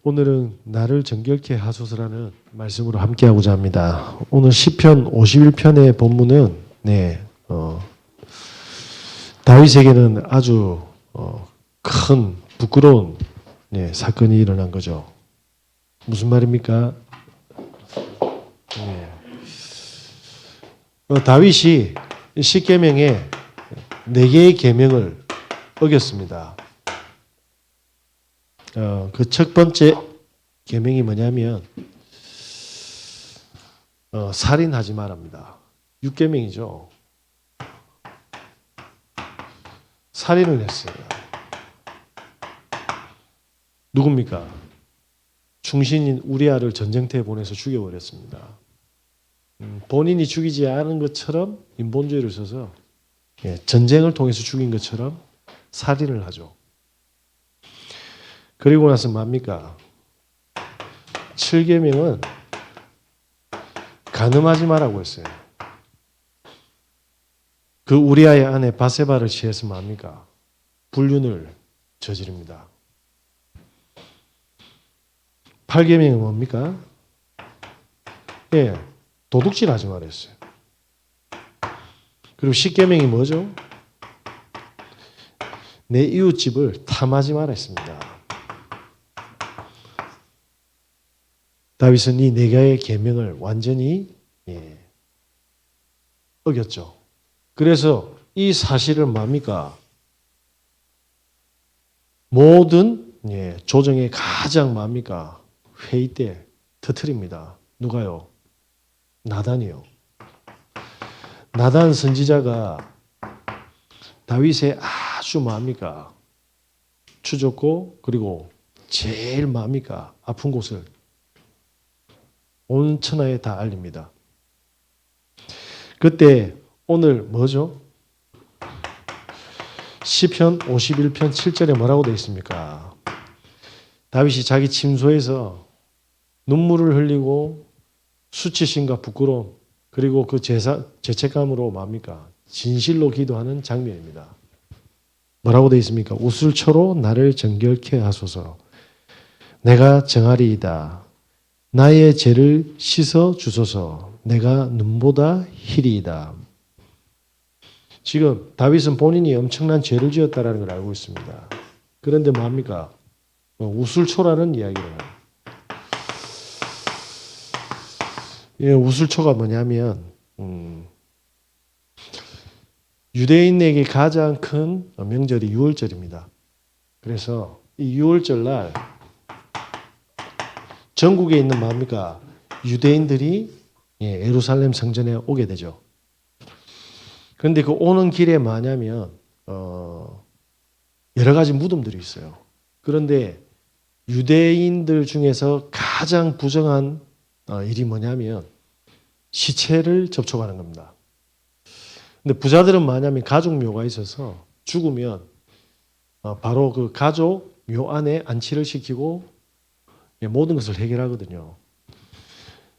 오늘은 나를 정결케 하소서라는 말씀으로 함께하고자 합니다. 오늘 시편 51편의 본문은 다윗에게는 아주 큰 부끄러운 사건이 일어난 거죠. 무슨 말입니까? 다윗이 십계명에 4개의 계명을 어겼습니다. 그 첫 번째 계명이 뭐냐면 살인하지 말랍니다. 6계명이죠. 살인을 했어요. 누굽니까? 충신인 우리아를 전쟁터에 보내서 죽여버렸습니다. 본인이 죽이지 않은 것처럼 인본주의를 써서 전쟁을 통해서 죽인 것처럼 살인을 하죠. 그리고 나서 뭡니까? 7계명은 간음하지 말라고 했어요. 그 우리아의 아내 바세바를 취해서 뭡니까? 불륜을 저지릅니다. 8계명은 뭡니까? 도둑질 하지 말았어요. 그리고 10계명이 뭐죠? 내 이웃집을 탐하지 말았습니다. 다윗은 이 4개의 계명을 완전히 어겼죠. 그래서 이 사실을 뭡니까? 모든 조정의 가장 뭡니까? 회의 때 터뜨립니다. 누가요? 나단이요. 나단 선지자가 다윗의 아주 뭡니까? 추적고 그리고 제일 뭡니까? 아픈 곳을 온 천하에 다 알립니다. 그때 오늘 뭐죠? 시편 51편 7절에 뭐라고 되어 있습니까? 다윗이 자기 침소에서 눈물을 흘리고 수치심과 부끄러움 그리고 그 죄책감으로 뭡니까? 진실로 기도하는 장면입니다. 뭐라고 되어 있습니까? 우슬초로 나를 정결케 하소서. 내가 정하리이다. 나의 죄를 씻어 주소서. 내가 눈보다 희리이다. 지금 다윗은 본인이 엄청난 죄를 지었다는 걸 알고 있습니다. 그런데 뭡니까? 우슬초라는 이야기를 해요. 우슬초가 뭐냐면 유대인에게 가장 큰 명절이 유월절입니다. 그래서 이 유월절 날 전국에 있는 뭡니까? 유대인들이 예루살렘 성전에 오게 되죠. 그런데 그 오는 길에 뭐냐면 여러 가지 무덤들이 있어요. 그런데 유대인들 중에서 가장 부정한 일이 뭐냐면 시체를 접촉하는 겁니다. 근데 부자들은 뭐냐면 가족묘가 있어서 죽으면 바로 그 가족 묘 안에 안치를 시키고 모든 것을 해결하거든요.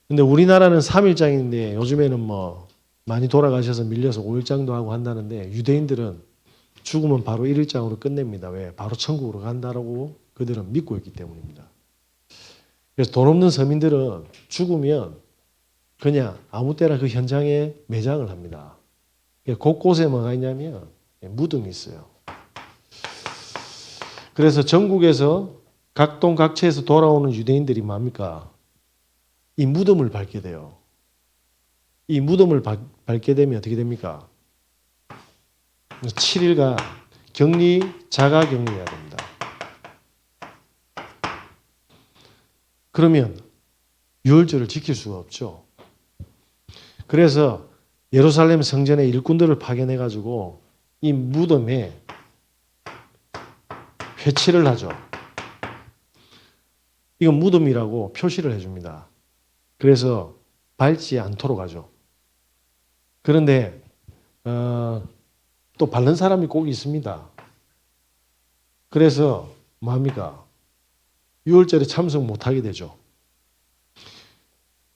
근데 우리나라는 3일장인데 요즘에는 뭐 많이 돌아가셔서 밀려서 5일장도 하고 한다는데 유대인들은 죽으면 바로 1일장으로 끝냅니다. 왜? 바로 천국으로 간다라고 그들은 믿고 있기 때문입니다. 그래서 돈 없는 서민들은 죽으면 그냥 아무 때나 그 현장에 매장을 합니다. 곳곳에 뭐가 있냐면 무덤이 있어요. 그래서 전국에서 각동 각처에서 돌아오는 유대인들이 뭡니까? 이 무덤을 밟게 돼요. 이 무덤을 밟게 되면 어떻게 됩니까? 7일간 격리, 자가 격리해야 됩니다. 그러면 유월절을 지킬 수가 없죠. 그래서 예루살렘 성전의 일꾼들을 파견해가지고 이 무덤에 회치를 하죠. 이건 무덤이라고 표시를 해줍니다. 그래서 밟지 않도록 하죠. 그런데 또 밟는 사람이 꼭 있습니다. 그래서 뭡니까? 유월절에 참석 못하게 되죠.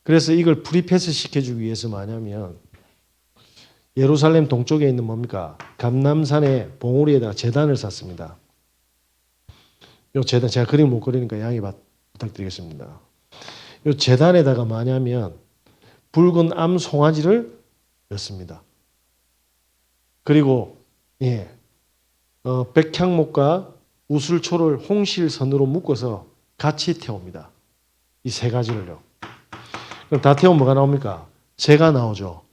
그래서 이걸 프리패스 시켜주기 위해서 뭐냐면 예루살렘 동쪽에 있는 뭡니까? 감람산의 봉우리에다가 제단을 쌌습니다. 요 제단 제가 그림 못 그리니까 양해 부탁드리겠습니다. 이 제단에다가 뭐냐면 붉은 암 송아지를 넣습니다. 그리고 백향목과 우술초를 홍실선으로 묶어서 같이 태웁니다. 이 세 가지를요. 그럼 다 태우면 뭐가 나옵니까? 재가 나오죠.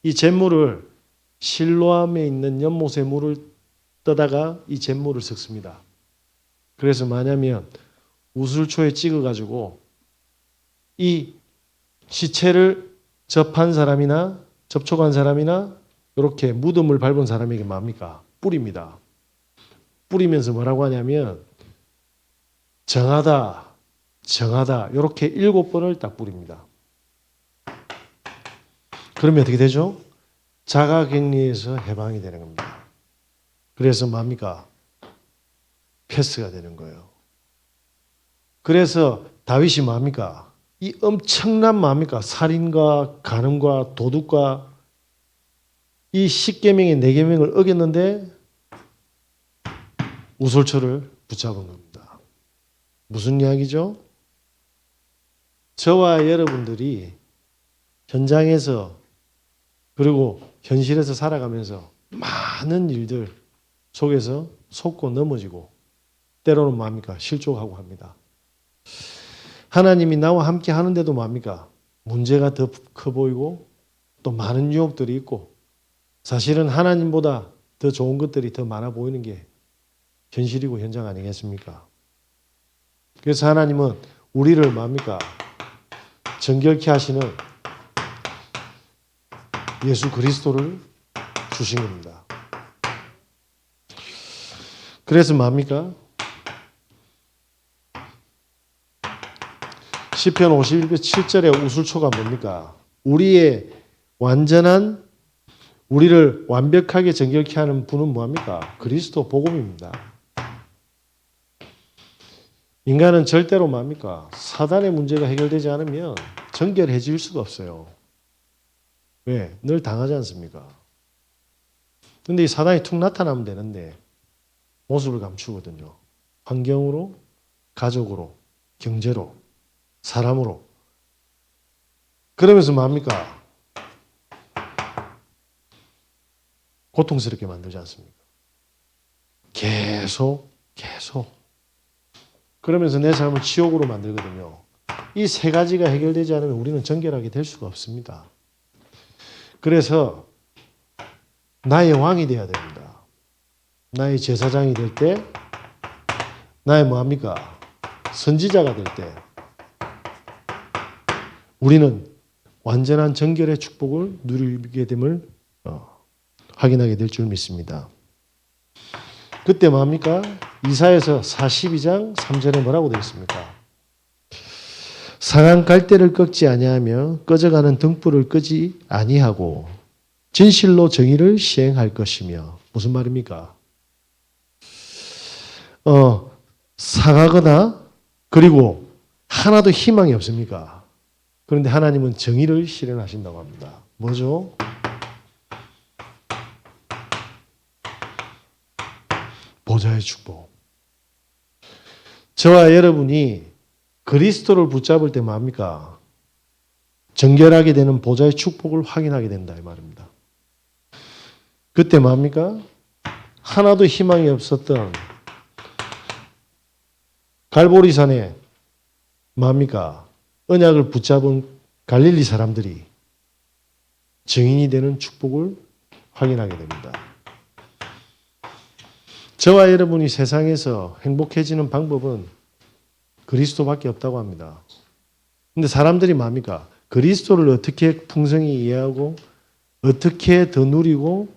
이 잿물을 실로암에 있는 연못의 물을 떠다가 이 잿물을 섞습니다. 그래서 뭐냐면 우술초에 찍어가지고 이 시체를 접한 사람이나 접촉한 사람이나 이렇게 무덤을 밟은 사람에게 뭡니까? 뿌립니다. 뿌리면서 뭐라고 하냐면 정하다, 정하다 이렇게 7번을 딱 뿌립니다. 그러면 어떻게 되죠? 자가격리에서 해방이 되는 겁니다. 그래서 뭡니까? 패스가 되는 거예요. 그래서 다윗이 뭡니까? 이 엄청난 뭡니까? 살인과 간음과 도둑과 이 10계명의 4계명을 어겼는데 우솔초를 붙잡은 겁니다. 무슨 이야기죠? 저와 여러분들이 현장에서 그리고 현실에서 살아가면서 많은 일들 속에서 속고 넘어지고 때로는 뭡니까? 실족하고 합니다. 하나님이 나와 함께 하는데도 뭡니까? 문제가 더 커 보이고 또 많은 유혹들이 있고 사실은 하나님보다 더 좋은 것들이 더 많아 보이는 게 현실이고 현장 아니겠습니까? 그래서 하나님은 우리를 뭡니까? 정결케 하시는 예수 그리스도를 주신 겁니다. 그래서 뭡니까? 시편 51편 7절의 우술초가 뭡니까? 우리의 완전한 우리를 완벽하게 정결케 하는 분은 뭐합니까? 그리스도 복음입니다. 인간은 절대로 뭡니까? 사단의 문제가 해결되지 않으면 정결해질 수가 없어요. 왜? 늘 당하지 않습니까? 근데 이 사단이 툭 나타나면 되는데 모습을 감추거든요. 환경으로, 가족으로, 경제로, 사람으로. 그러면서 뭡니까? 고통스럽게 만들지 않습니까? 계속. 그러면서 내 삶을 지옥으로 만들거든요. 이 세 가지가 해결되지 않으면 우리는 정결하게 될 수가 없습니다. 그래서 나의 왕이 되어야 됩니다. 나의 제사장이 될 때, 나의 뭐합니까? 선지자가 될 때, 우리는 완전한 정결의 축복을 누리게 됨을 확인하게 될 줄 믿습니다. 그때 뭐합니까? 이사야서 42장 3절에 뭐라고 되어 있습니까? 상한 갈대를 꺾지 아니하며 꺼져가는 등불을 끄지 아니하고 진실로 정의를 시행할 것이며 무슨 말입니까? 상하거나 그리고 하나도 희망이 없습니까? 그런데 하나님은 정의를 실현하신다고 합니다. 뭐죠? 보좌의 축복. 저와 여러분이 그리스도를 붙잡을 때 뭡니까? 정결하게 되는 보좌의 축복을 확인하게 된다 이 말입니다. 그때 뭡니까? 하나도 희망이 없었던 갈보리산에 뭡니까? 언약을 붙잡은 갈릴리 사람들이 증인이 되는 축복을 확인하게 됩니다. 저와 여러분이 세상에서 행복해지는 방법은 그리스도밖에 없다고 합니다. 그런데 사람들이 뭡니까? 그리스도를 어떻게 풍성히 이해하고 어떻게 더 누리고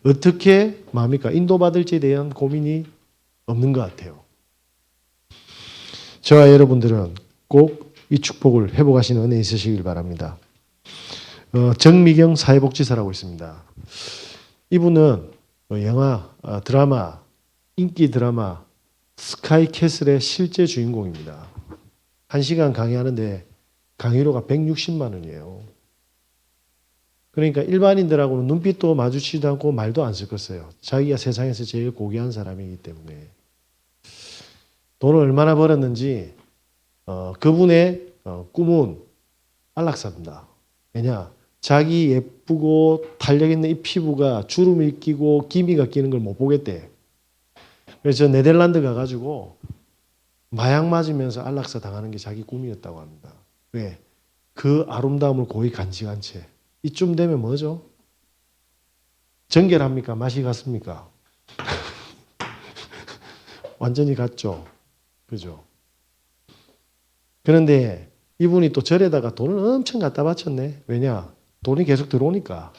어떻게 뭡니까? 인도받을지에 대한 고민이 없는 것 같아요. 저와 여러분들은 꼭 이 축복을 회복하시는 은혜 있으시길 바랍니다. 정미경 사회복지사라고 있습니다. 이분은 영화, 드라마, 인기 드라마 스카이캐슬의 실제 주인공입니다. 1시간 강의하는데 강의료가 160만 원이에요. 그러니까 일반인들하고는 눈빛도 마주치지도 않고 말도 안 섞었어요. 자기가 세상에서 제일 고귀한 사람이기 때문에. 돈을 얼마나 벌었는지 그분의 꿈은 안락사입니다. 왜냐? 자기 예쁘고 탄력 있는 이 피부가 주름이 끼고 기미가 끼는 걸 못 보겠대. 그래서 네덜란드 가가지고 마약 맞으면서 안락사 당하는 게 자기 꿈이었다고 합니다. 왜? 그 아름다움을 고이 간직한 채. 이쯤 되면 뭐죠? 정결합니까? 맛이 갔습니까? 완전히 갔죠. 그죠? 그런데 이분이 또 절에다가 돈을 엄청 갖다 바쳤네. 왜냐? 돈이 계속 들어오니까.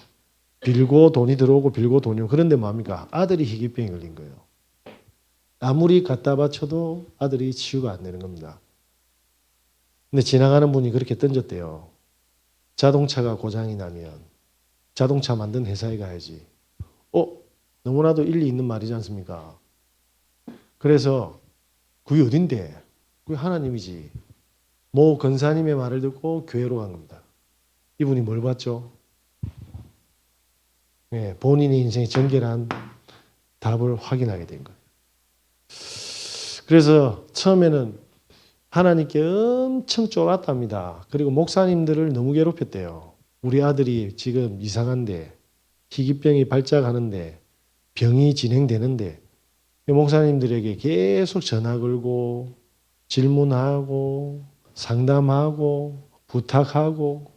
빌고 돈이 들어오고 빌고 돈이 오고. 그런데 뭡니까? 아들이 희귀병에 걸린 거예요. 아무리 갖다 바쳐도 아들이 치유가 안 되는 겁니다. 근데 지나가는 분이 그렇게 던졌대요. 자동차가 고장이 나면 자동차 만든 회사에 가야지. 너무나도 일리 있는 말이지 않습니까? 그래서 그게 어딘데? 그게 하나님이지. 모 권사님의 말을 듣고 교회로 간 겁니다. 이분이 뭘 봤죠? 네, 본인의 인생의 정결한 답을 확인하게 된 거예요. 그래서 처음에는 하나님께 엄청 쫄았답니다. 그리고 목사님들을 너무 괴롭혔대요. 우리 아들이 지금 이상한데, 희귀병이 발작하는데, 병이 진행되는데, 목사님들에게 계속 전화 걸고, 질문하고, 상담하고, 부탁하고.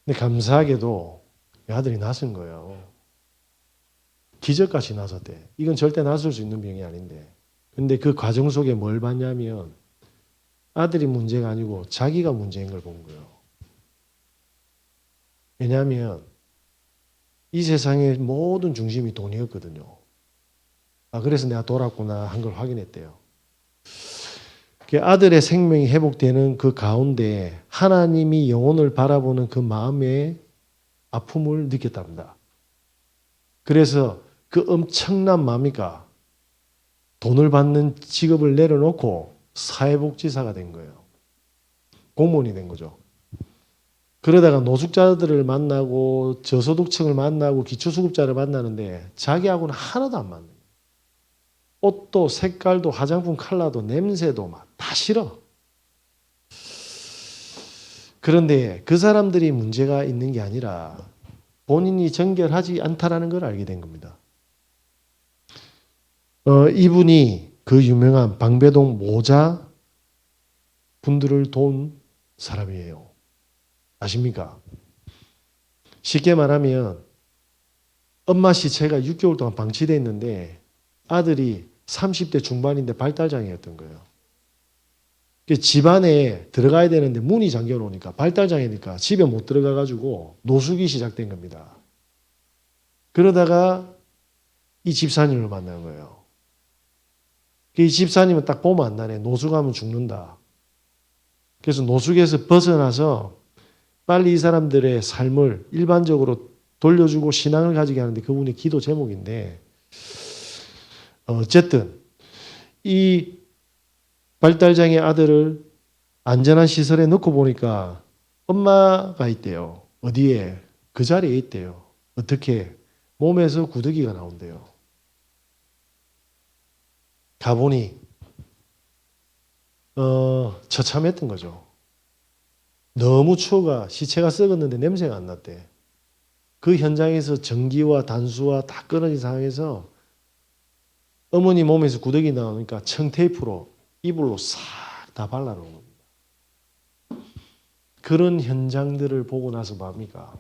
근데 감사하게도 아들이 낫은 거예요. 기적같이 낫았대. 이건 절대 낫을 수 있는 병이 아닌데. 근데 그 과정 속에 뭘 봤냐면 아들이 문제가 아니고 자기가 문제인 걸 본 거예요. 왜냐하면 이 세상의 모든 중심이 돈이었거든요. 그래서 내가 돌았구나 한 걸 확인했대요. 아들의 생명이 회복되는 그 가운데 하나님이 영혼을 바라보는 그 마음의 아픔을 느꼈답니다. 그래서 그 엄청난 마음이가 돈을 받는 직업을 내려놓고 사회복지사가 된 거예요. 공무원이 된 거죠. 그러다가 노숙자들을 만나고 저소득층을 만나고 기초수급자를 만나는데 자기하고는 하나도 안 맞는 거예요. 옷도 색깔도 화장품 컬러도 냄새도 막 다 싫어. 그런데 그 사람들이 문제가 있는 게 아니라 본인이 정결하지 않다라는 걸 알게 된 겁니다. 이분이 그 유명한 방배동 모자 분들을 돈 사람이에요. 아십니까? 쉽게 말하면 엄마 시체가 6개월 동안 방치되어 있는데 아들이 30대 중반인데 발달장애였던 거예요. 집안에 들어가야 되는데 문이 잠겨 놓으니까 발달장애니까 집에 못 들어가 가지고 노숙이 시작된 겁니다. 그러다가 이 집사님을 만난 거예요. 이 집사님은 딱 보면 안다네. 노숙하면 죽는다. 그래서 노숙에서 벗어나서 빨리 이 사람들의 삶을 일반적으로 돌려주고 신앙을 가지게 하는데 그분의 기도 제목인데 어쨌든 이 발달장애 아들을 안전한 시설에 넣고 보니까 엄마가 있대요. 어디에? 그 자리에 있대요. 어떻게? 몸에서 구더기가 나온대요. 가보니 처참했던 거죠. 너무 추워가 시체가 썩었는데 냄새가 안 났대. 그 현장에서 전기와 단수와 다 끊어진 상황에서 어머니 몸에서 구더기 나오니까 청테이프로 이불로 싹 다 발라놓은 겁니다. 그런 현장들을 보고 나서 뭡니까?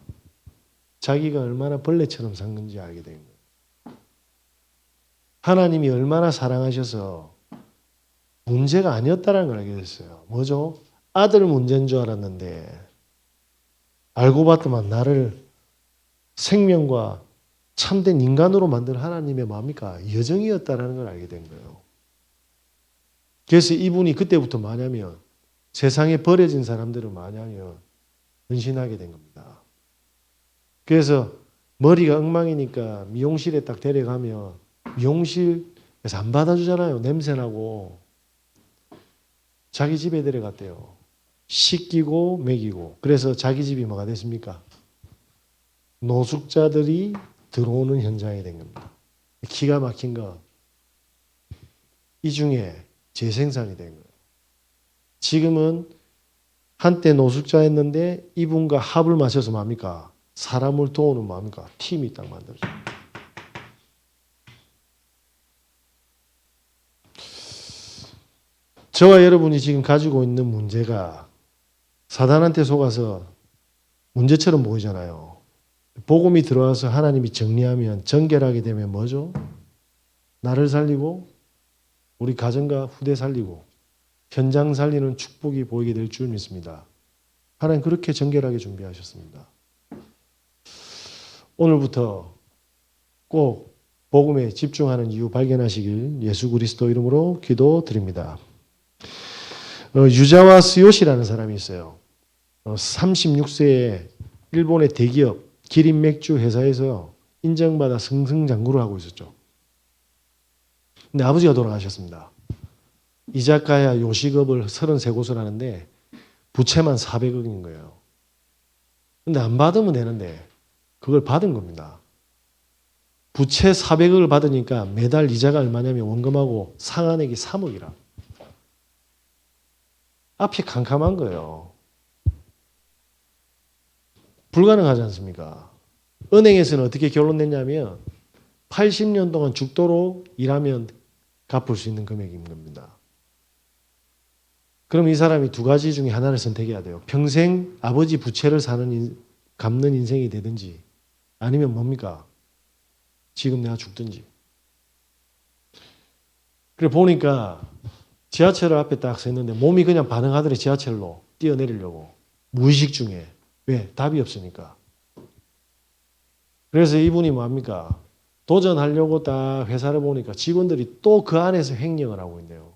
자기가 얼마나 벌레처럼 산 건지 알게 된 거예요. 하나님이 얼마나 사랑하셔서 문제가 아니었다는 걸 알게 됐어요. 뭐죠? 아들 문제인 줄 알았는데 알고 봤더만 나를 생명과 참된 인간으로 만든 하나님의 뭡니까? 여정이었다는 걸 알게 된 거예요. 그래서 이분이 그때부터 뭐냐면 세상에 버려진 사람들을 뭐냐면 헌신하게 된 겁니다. 그래서 머리가 엉망이니까 미용실에 딱 데려가면 미용실에서 안 받아주잖아요. 냄새나고. 자기 집에 데려갔대요. 씻기고 먹이고. 그래서 자기 집이 뭐가 됐습니까? 노숙자들이 들어오는 현장이 된 겁니다. 기가 막힌 거. 이 중에 재생산이 된 거예요. 지금은 한때 노숙자였는데 이분과 합을 맞춰서 뭡니까? 사람을 도우는 뭡니까? 팀이 딱 만들어져. 저와 여러분이 지금 가지고 있는 문제가 사단한테 속아서 문제처럼 보이잖아요. 복음이 들어와서 하나님이 정리하면 정결하게 되면 뭐죠? 나를 살리고 우리 가정과 후대 살리고 현장 살리는 축복이 보이게 될 줄 믿습니다. 하나님 그렇게 정결하게 준비하셨습니다. 오늘부터 꼭 복음에 집중하는 이유 발견하시길 예수 그리스도 이름으로 기도드립니다. 유자와 스요시라는 사람이 있어요. 36세에 일본의 대기업 기린 맥주 회사에서 인정받아 승승장구를 하고 있었죠. 근데 아버지가 돌아가셨습니다. 이자카야 요식업을 33곳을 하는데 부채만 400억인 거예요. 근데 안 받으면 되는데 그걸 받은 겁니다. 부채 400억을 받으니까 매달 이자가 얼마냐면 원금하고 상환액이 3억이라. 앞이 캄캄한 거예요. 불가능하지 않습니까? 은행에서는 어떻게 결론 냈냐면 80년 동안 죽도록 일하면 갚을 수 있는 금액인 겁니다. 그럼 이 사람이 두 가지 중에 하나를 선택해야 돼요. 평생 아버지 부채를 갚는 인생이 되든지 아니면 뭡니까? 지금 내가 죽든지. 그래 보니까 지하철을 앞에 딱 섰는데 몸이 그냥 반응하더래. 지하철로 뛰어내리려고. 무의식 중에. 왜? 답이 없으니까. 그래서 이분이 뭡니까? 도전하려고 딱 회사를 보니까 직원들이 또 그 안에서 횡령을 하고 있네요.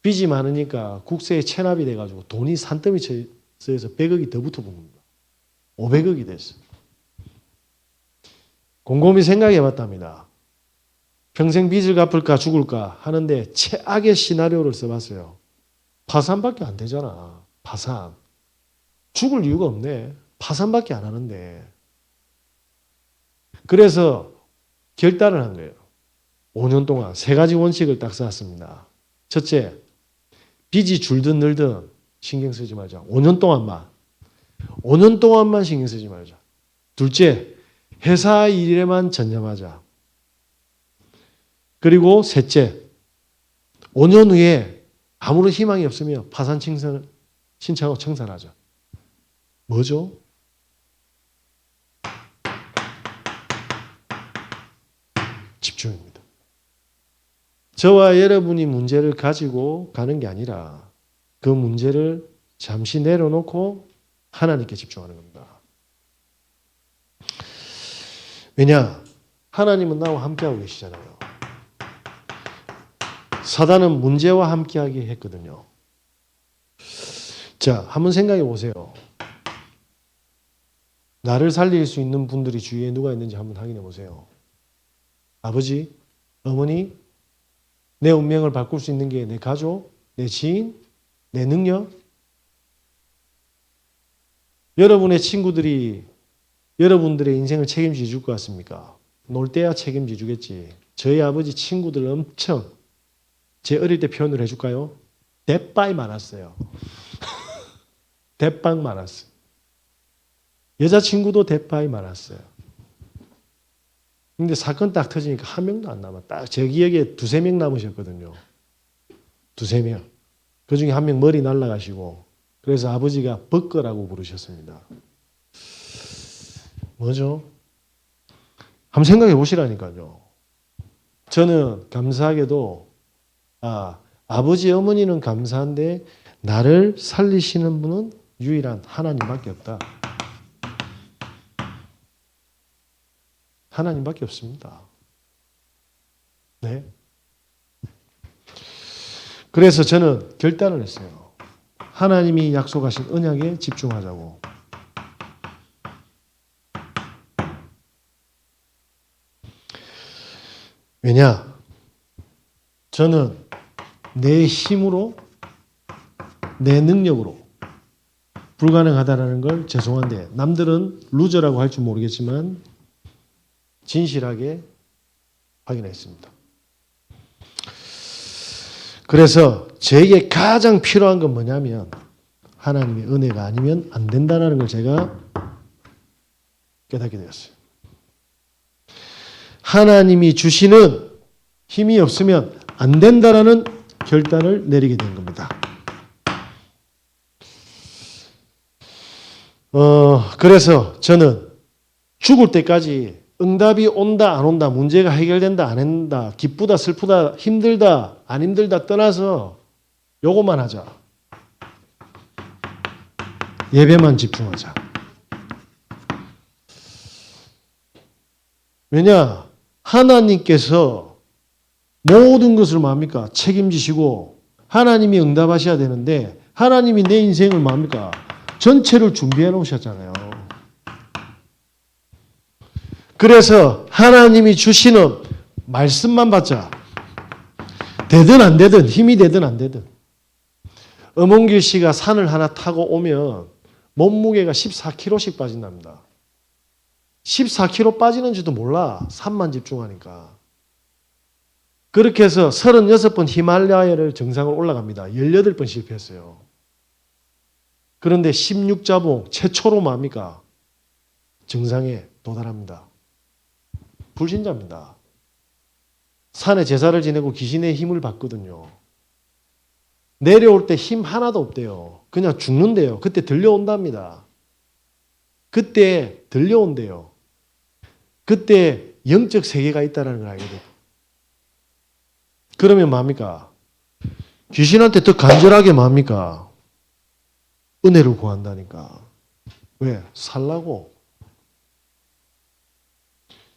빚이 많으니까 국세에 체납이 돼가지고 돈이 산더미 쳐서 100억이 더 붙어 본 겁니다. 500억이 됐어요. 곰곰이 생각해 봤답니다. 평생 빚을 갚을까 죽을까 하는데 최악의 시나리오를 써봤어요. 파산밖에 안 되잖아. 파산. 죽을 이유가 없네. 파산밖에 안 하는데. 그래서 결단을 한 거예요. 5년 동안 3가지 원칙을 딱 쌓았습니다. 첫째, 빚이 줄든 늘든 신경 쓰지 말자. 5년 동안만. 5년 동안만 신경 쓰지 말자. 둘째, 회사 일에만 전념하자. 그리고 셋째, 5년 후에 아무런 희망이 없으면 파산 신청하고 청산하자. 뭐죠? 집중입니다. 저와 여러분이 문제를 가지고 가는 게 아니라 그 문제를 잠시 내려놓고 하나님께 집중하는 겁니다. 왜냐? 하나님은 나와 함께하고 계시잖아요. 사단은 문제와 함께하게 했거든요. 자, 한번 생각해 보세요. 나를 살릴 수 있는 분들이 주위에 누가 있는지 한번 확인해 보세요. 아버지, 어머니, 내 운명을 바꿀 수 있는 게 내 가족, 내 지인, 내 능력. 여러분의 친구들이 여러분들의 인생을 책임져 줄 것 같습니까? 놀 때야 책임져 주겠지. 저희 아버지 친구들 엄청 제 어릴 때 표현을 해줄까요? 대빠이 많았어요. 대빵 많았어요. 여자친구도 대빠이 많았어요. 근데 사건 딱 터지니까 한 명도 안 남아. 딱 제 기억에 2-3명 남으셨거든요. 2-3명. 그 중에 한 명 머리 날라가시고 그래서 아버지가 벗거라고 부르셨습니다. 뭐죠? 한번 생각해 보시라니까요. 저는 감사하게도 아버지 어머니는 감사한데 나를 살리시는 분은 유일한 하나님밖에 없다. 하나님밖에 없습니다. 네. 그래서 저는 결단을 했어요. 하나님이 약속하신 언약에 집중하자고. 왜냐? 저는 내 힘으로, 내 능력으로 불가능하다는 걸 죄송한데 남들은 루저라고 할 줄 모르겠지만 진실하게 확인했습니다. 그래서 저에게 가장 필요한 건 뭐냐면 하나님의 은혜가 아니면 안 된다는 걸 제가 깨닫게 되었어요. 하나님이 주시는 힘이 없으면 안 된다라는 결단을 내리게 된 겁니다. 그래서 저는 죽을 때까지 응답이 온다 안 온다, 문제가 해결된다 안 된다, 기쁘다 슬프다 힘들다 안 힘들다 떠나서 요것만 하자. 예배만 집중하자. 왜냐? 하나님께서 모든 것을 뭡니까? 책임지시고 하나님이 응답하셔야 되는데 하나님이 내 인생을 뭡니까? 전체를 준비해 놓으셨잖아요. 그래서 하나님이 주시는 말씀만 받자. 되든 안 되든 힘이 되든 안 되든. 엄원길 씨가 산을 하나 타고 오면 몸무게가 14kg씩 빠진답니다. 14kg 빠지는지도 몰라. 산만 집중하니까. 그렇게 해서 36번 히말라야를 정상을 올라갑니다. 18번 실패했어요. 그런데 16자봉 최초로 뭡니까? 정상에 도달합니다. 불신자입니다. 산에 제사를 지내고 귀신의 힘을 받거든요. 내려올 때 힘 하나도 없대요. 그냥 죽는데요. 그때 들려온답니다. 그때 들려온대요. 그때 영적 세계가 있다는 걸 알게 돼요. 그러면 뭡니까? 귀신한테 더 간절하게 뭡니까? 은혜를 구한다니까. 왜? 살라고.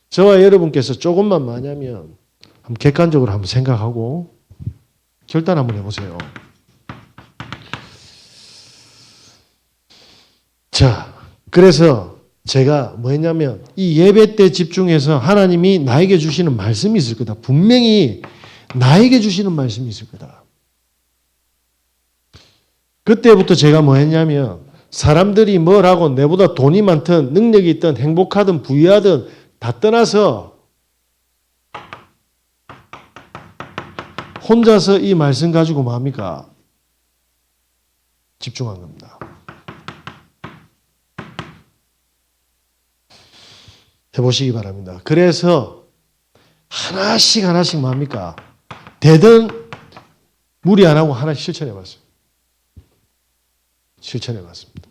저와 여러분께서 조금만 마냐면 한번 객관적으로 한번 생각하고 결단 한번 해보세요. 자, 그래서 제가 뭐 했냐면 이 예배 때 집중해서 하나님이 나에게 주시는 말씀이 있을 거다. 분명히 나에게 주시는 말씀이 있을 거다. 그때부터 제가 뭐 했냐면 사람들이 뭐라고 내보다 돈이 많든 능력이 있든 행복하든 부유하든 다 떠나서 혼자서 이 말씀 가지고 뭡니까? 집중한 겁니다. 해보시기 바랍니다. 그래서 하나씩 뭡니까? 되든 무리 안 하고 하나씩 실천해 봤어요. 실천해 봤습니다.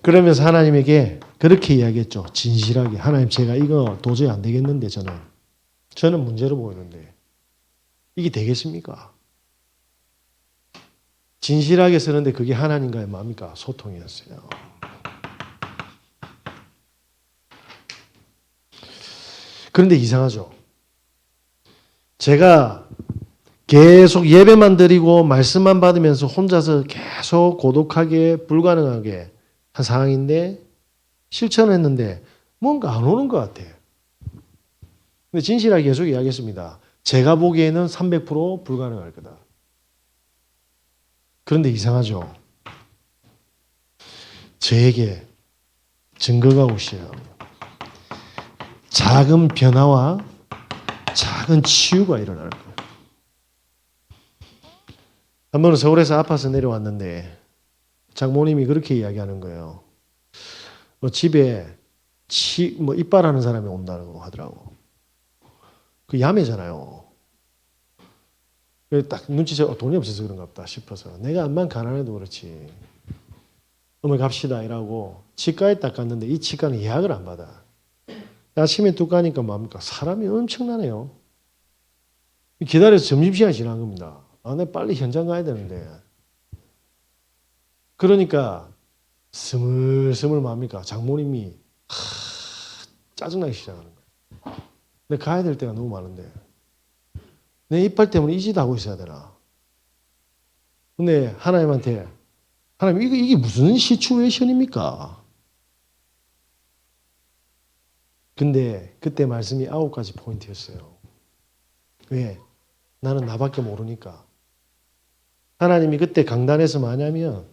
그러면서 하나님에게 그렇게 이야기했죠. 진실하게. 하나님 제가 이거 도저히 안 되겠는데 저는 문제로 보이는데 이게 되겠습니까? 진실하게 쓰는데 그게 하나님과의 뭡니까? 소통이었어요. 그런데 이상하죠. 제가 계속 예배만 드리고 말씀만 받으면서 혼자서 계속 고독하게 불가능하게 한 상황인데 실천했는데 뭔가 안 오는 것 같아. 근데 진실하게 계속 이야기했습니다. 제가 보기에는 300% 불가능할 거다. 그런데 이상하죠. 저에게 증거가 오셔요. 작은 변화와 작은 치유가 일어날 거예요. 한 번은 서울에서 아파서 내려왔는데 장모님이 그렇게 이야기하는 거예요. 집에 이빨하는 사람이 온다고 하더라고. 그 야매잖아요. 딱 눈치채고 돈이 없어서 그런가 보다 싶어서 내가 암만 가난해도 그렇지. 어머니 갑시다 이라고 치과에 딱 갔는데 이 치과는 예약을 안 받아. 아침에 뚝 가니까 뭡니까? 사람이 엄청나네요. 기다려서 점심시간이 지난 겁니다. 내가 빨리 현장 가야 되는데. 그러니까 스물스물 뭡니까? 장모님이 짜증나기 시작하는 거예요. 내가 가야 될 때가 너무 많은데 내 이빨 때문에 이 짓 하고 있어야 되나? 근데 하나님한테 하나님 이게 무슨 시츄에이션입니까? 근데 그때 말씀이 9가지 포인트였어요. 왜? 나는 나밖에 모르니까. 하나님이 그때 강단에서 뭐냐면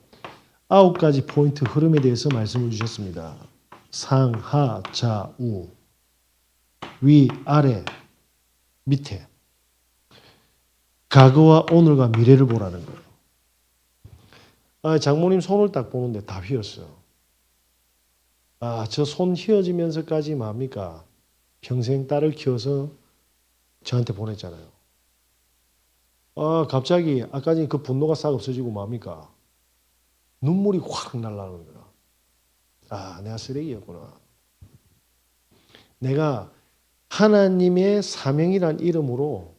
9가지 포인트 흐름에 대해서 말씀을 주셨습니다. 상, 하, 자, 우, 위, 아래, 밑에. 과거와 오늘과 미래를 보라는 거예요. 장모님 손을 딱 보는데 다 휘었어요. 저 손 휘어지면서까지 뭡니까? 평생 딸을 키워서 저한테 보냈잖아요. 갑자기 아까 전에 그 분노가 싹 없어지고 뭡니까? 눈물이 확 날라오는 거야. 내가 쓰레기였구나. 내가 하나님의 사명이란 이름으로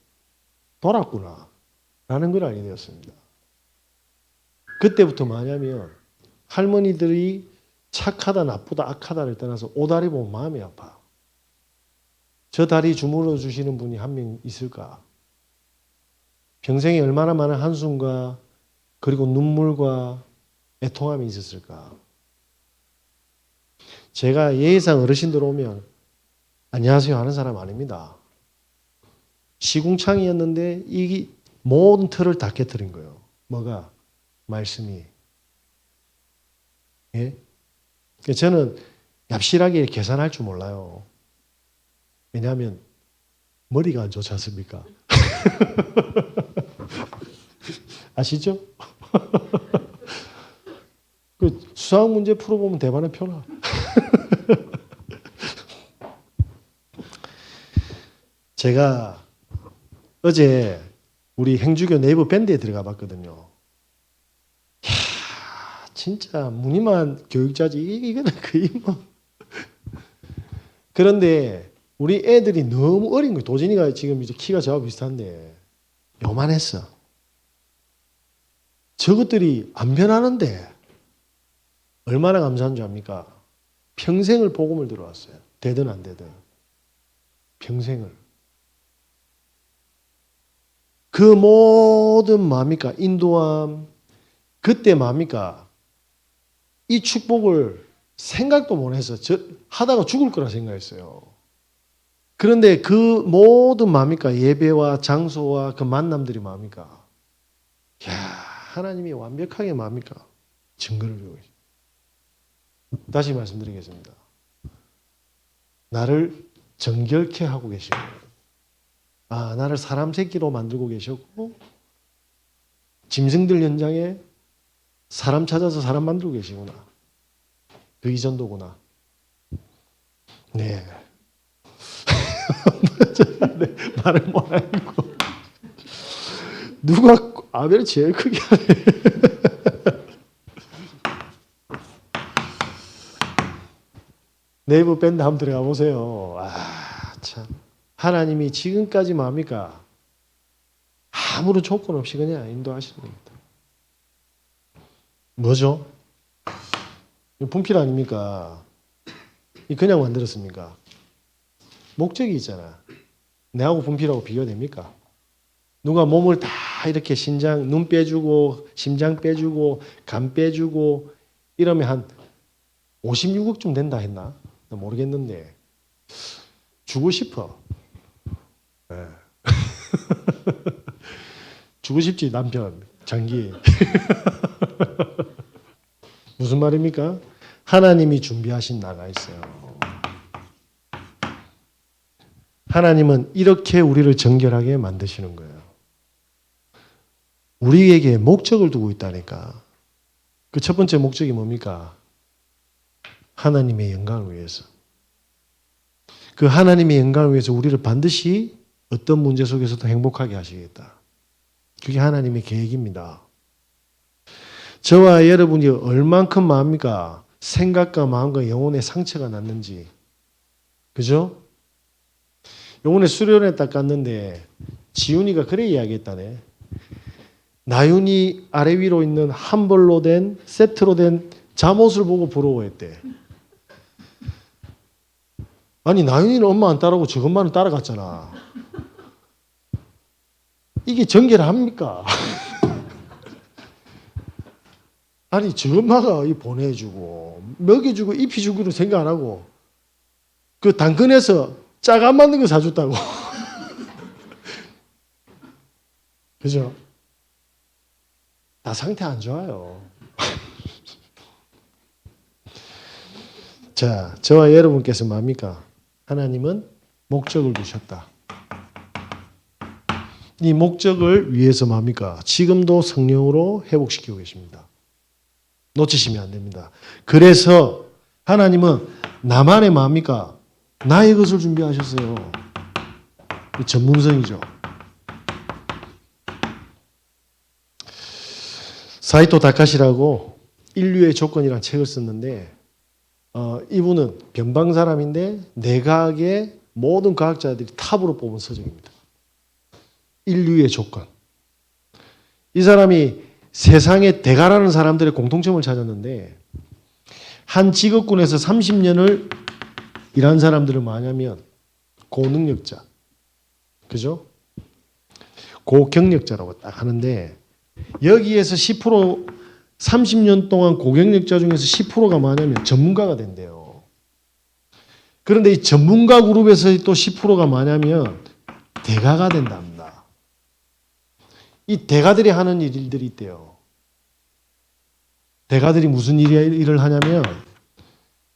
돌았구나 라는 걸 알게 되었습니다. 그때부터 뭐냐면 할머니들이 착하다 나쁘다 악하다를 떠나서 오다리 보면 마음이 아파. 저 다리 주물러 주시는 분이 한 명 있을까? 평생에 얼마나 많은 한숨과 그리고 눈물과 애통함이 있었을까? 제가 예의상 어르신들 오면 안녕하세요 하는 사람 아닙니다. 시궁창이었는데 이 모든 틀을 다 깨뜨린 거예요. 뭐가? 말씀이. 예? 저는 얍실하게 계산할 줄 몰라요. 왜냐하면 머리가 안 좋지 않습니까? 아시죠? 그 수학 문제 풀어보면 대반에 펴나. 제가 어제 우리 행주교 네이버 밴드에 들어가 봤거든요. 이야, 진짜 무늬만 교육자지 이거는 거의 뭐. 그런데 우리 애들이 너무 어린 거예요. 도진이가 지금 이제 키가 저와 비슷한데 요만했어. 저것들이 안 변하는데 얼마나 감사한 줄 압니까? 평생을 복음을 들어왔어요. 되든 안 되든. 평생을. 그 모든 뭡니까? 인도함. 그때 뭡니까? 이 축복을 생각도 못 해서 하다가 죽을 거라 생각했어요. 그런데 그 모든 뭡니까? 예배와 장소와 그 만남들이 뭡니까? 이야, 하나님이 완벽하게 뭡니까? 증거를 주고 계십니다. 다시 말씀드리겠습니다. 나를 정결케 하고 계시고, 나를 사람 새끼로 만들고 계셨고, 짐승들 현장에 사람 찾아서 사람 만들고 계시구나. 그 이전도구나. 네. 말을 못하고 누가 아벨이 제일 크게 하네. 네이버 밴드 한번 들어가 보세요. 참. 하나님이 지금까지 뭡니까? 아무런 조건 없이 그냥 인도하시는 겁니다. 뭐죠? 분필 아닙니까? 그냥 만들었습니까? 목적이 있잖아. 내하고 분필하고 비교가 됩니까? 누가 몸을 다 이렇게 눈 빼주고, 심장 빼주고, 간 빼주고, 이러면 한 56억쯤 된다 했나? 나 모르겠는데. 주고 싶어. 네. 주고 싶지, 남편, 장기. 무슨 말입니까? 하나님이 준비하신 나가 있어요. 하나님은 이렇게 우리를 정결하게 만드시는 거예요. 우리에게 목적을 두고 있다니까. 그 첫 번째 목적이 뭡니까? 하나님의 영광을 위해서. 그 하나님의 영광을 위해서 우리를 반드시 어떤 문제 속에서도 행복하게 하시겠다. 그게 하나님의 계획입니다. 저와 여러분이 얼만큼 마음입니까? 생각과 마음과 영혼의 상처가 났는지. 그죠? 요번에 수련회 딱 갔는데 지훈이가 그래 이야기했다네. 나윤이 아래 위로 있는 한 벌로 된 세트로 된 잠옷을 보고 부러워했대. 아니 나윤이는 엄마 안 따라오고 저것만은 따라갔잖아. 이게 정결합니까? 아니 저 엄마가 보내주고 먹여주고 입혀주고는 생각 안 하고 그 당근에서 짝 안 맞는 거 사줬다고. 그죠? 다 상태 안 좋아요. 자, 저와 여러분께서 뭡니까? 하나님은 목적을 두셨다. 이 목적을 위해서 뭡니까? 지금도 성령으로 회복시키고 계십니다. 놓치시면 안 됩니다. 그래서 하나님은 나만의 뭡니까? 나의 것을 준비하셨어요. 전문성이죠. 사이토 다카시라고 인류의 조건이라는 책을 썼는데 이분은 변방 사람인데 내과학의 모든 과학자들이 탑으로 뽑은 서적입니다. 인류의 조건. 이 사람이 세상에 대가라는 사람들의 공통점을 찾았는데 한 직업군에서 30년을 일한 사람들은 뭐냐면 고능력자. 그죠? 고경력자라고 딱 하는데 여기에서 10% 30년 동안 고경력자 중에서 10%가 뭐냐면 전문가가 된대요. 그런데 이 전문가 그룹에서 또 10%가 뭐냐면 대가가 된답니다. 이 대가들이 하는 일들이 있대요. 대가들이 무슨 일을 하냐면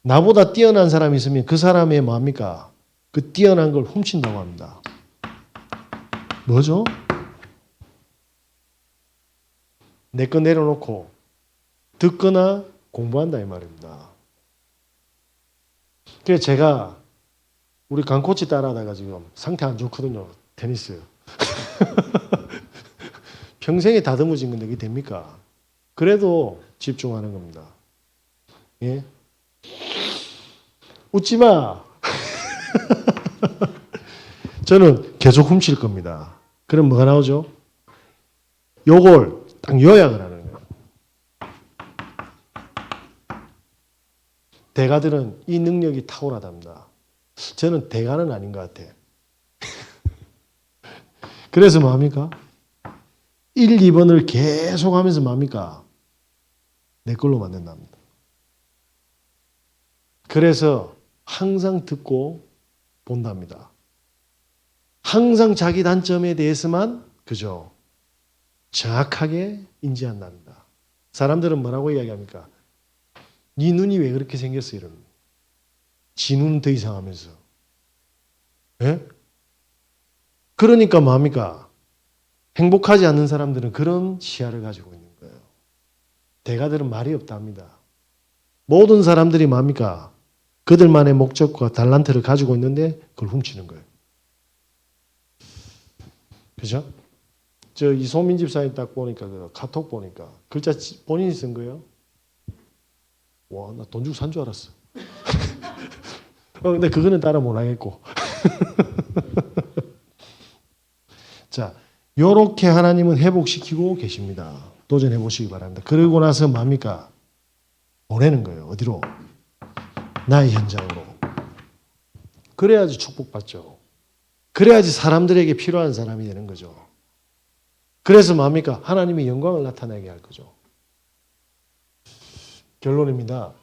나보다 뛰어난 사람이 있으면 그 사람의 뭡니까? 그 뛰어난 걸 훔친다고 합니다. 뭐죠? 내 거 내려놓고 듣거나 공부한다 이 말입니다. 그래서 제가 우리 강코치 따라하다가 지금 상태 안 좋거든요. 테니스. 평생에 다듬어진 건데 그게 됩니까? 그래도 집중하는 겁니다. 예? 웃지 마. 저는 계속 훔칠 겁니다. 그럼 뭐가 나오죠? 요걸 딱 요약을 하는 거예요. 대가들은 이 능력이 탁월하답니다. 저는 대가는 아닌 것 같아. 그래서 뭐합니까? 1, 2번을 계속 하면서 뭐합니까? 내 걸로 만든답니다. 그래서 항상 듣고 본답니다. 항상 자기 단점에 대해서만 그죠? 정확하게 인지한답니다. 사람들은 뭐라고 이야기합니까? 네 눈이 왜 그렇게 생겼어? 이런. 지 눈은 더 이상하면서. 예? 그러니까 뭐합니까? 행복하지 않는 사람들은 그런 시야를 가지고 있는 거예요. 대가들은 말이 없답니다. 모든 사람들이 뭐합니까? 그들만의 목적과 달란트를 가지고 있는데 그걸 훔치는 거예요. 그죠? 저 이소민 집사님 딱 보니까 그 카톡 보니까 글자 본인이 쓴 거예요. 와, 나 돈 주고 산 줄 알았어. 근데 그거는 따라 못 하겠고. 자, 요렇게 하나님은 회복시키고 계십니다. 도전해 보시기 바랍니다. 그러고 나서 뭡니까? 보내는 거예요. 어디로? 나의 현장으로. 그래야지 축복받죠. 그래야지 사람들에게 필요한 사람이 되는 거죠. 그래서 뭡니까? 하나님의 영광을 나타내게 할 거죠. 결론입니다.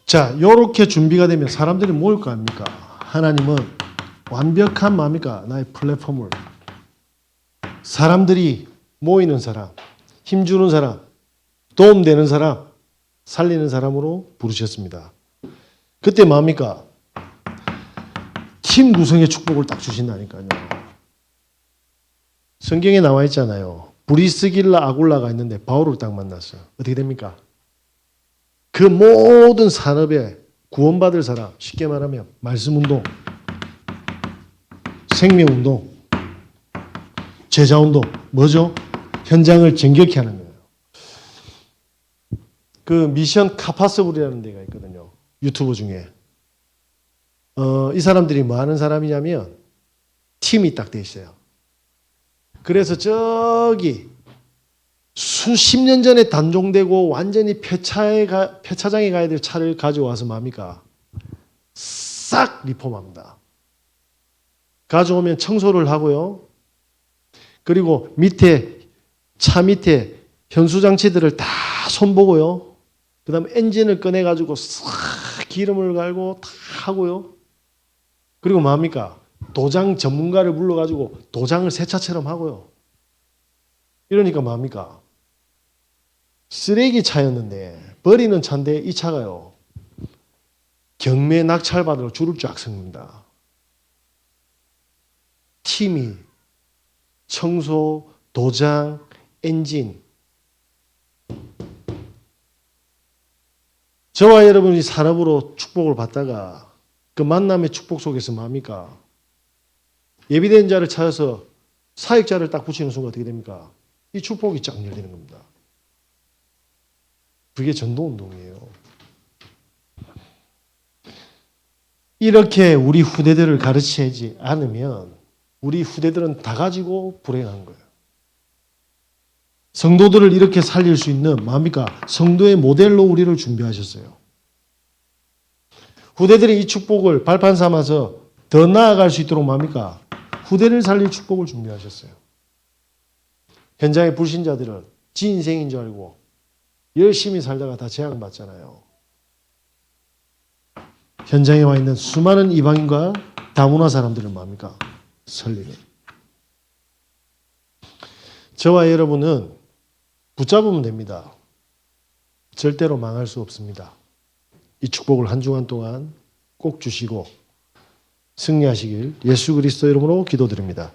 자, 요렇게 준비가 되면 사람들이 모일 거 아닙니까? 하나님은 완벽한 뭡니까? 나의 플랫폼을 사람들이 모이는 사람, 힘주는 사람, 도움되는 사람, 살리는 사람으로 부르셨습니다. 그때 뭡니까? 팀 구성의 축복을 딱 주신다니까요. 성경에 나와 있잖아요. 브리스길라 아굴라가 있는데 바울을 딱 만났어요. 어떻게 됩니까? 그 모든 산업에 구원받을 사람, 쉽게 말하면 말씀운동, 생명운동, 제자운동, 뭐죠? 현장을 정결케 하는 거예요. 그 미션 카파서블이라는 데가 있거든요. 유튜브 중에. 이 사람들이 뭐 하는 사람이냐면 팀이 딱 돼 있어요. 그래서 저기 수십 년 전에 단종되고 완전히 폐차장에 가야 될 차를 가져와서 뭡니까? 싹 리폼합니다. 가져오면 청소를 하고요. 그리고 차 밑에 현수장치들을 다 손보고요. 그 다음에 엔진을 꺼내가지고 싹 기름을 갈고 다 하고요. 그리고 뭡니까? 도장 전문가를 불러가지고 도장을 새 차처럼 하고요. 이러니까 뭡니까? 쓰레기 차였는데 버리는 차인데 이 차가요. 경매 낙찰받으러 줄을 쫙 섭니다. 팀이 청소, 도장, 엔진. 저와 여러분이 산업으로 축복을 받다가 그 만남의 축복 속에서 뭡니까? 예비된 자를 찾아서 사역자를 딱 붙이는 순간 어떻게 됩니까? 이 축복이 쫙 열리는 겁니다. 그게 전도운동이에요. 이렇게 우리 후대들을 가르치지 않으면 우리 후대들은 다 가지고 불행한 거예요. 성도들을 이렇게 살릴 수 있는 뭡니까? 성도의 모델로 우리를 준비하셨어요. 후대들이 이 축복을 발판 삼아서 더 나아갈 수 있도록 뭡니까? 후대를 살릴 축복을 준비하셨어요. 현장의 불신자들은 지 인생인 줄 알고 열심히 살다가 다 재앙받잖아요. 현장에 와 있는 수많은 이방인과 다문화 사람들은 뭡니까? 설리네. 저와 여러분은 붙잡으면 됩니다. 절대로 망할 수 없습니다. 이 축복을 한 주간 동안 꼭 주시고 승리하시길 예수 그리스도 이름으로 기도드립니다.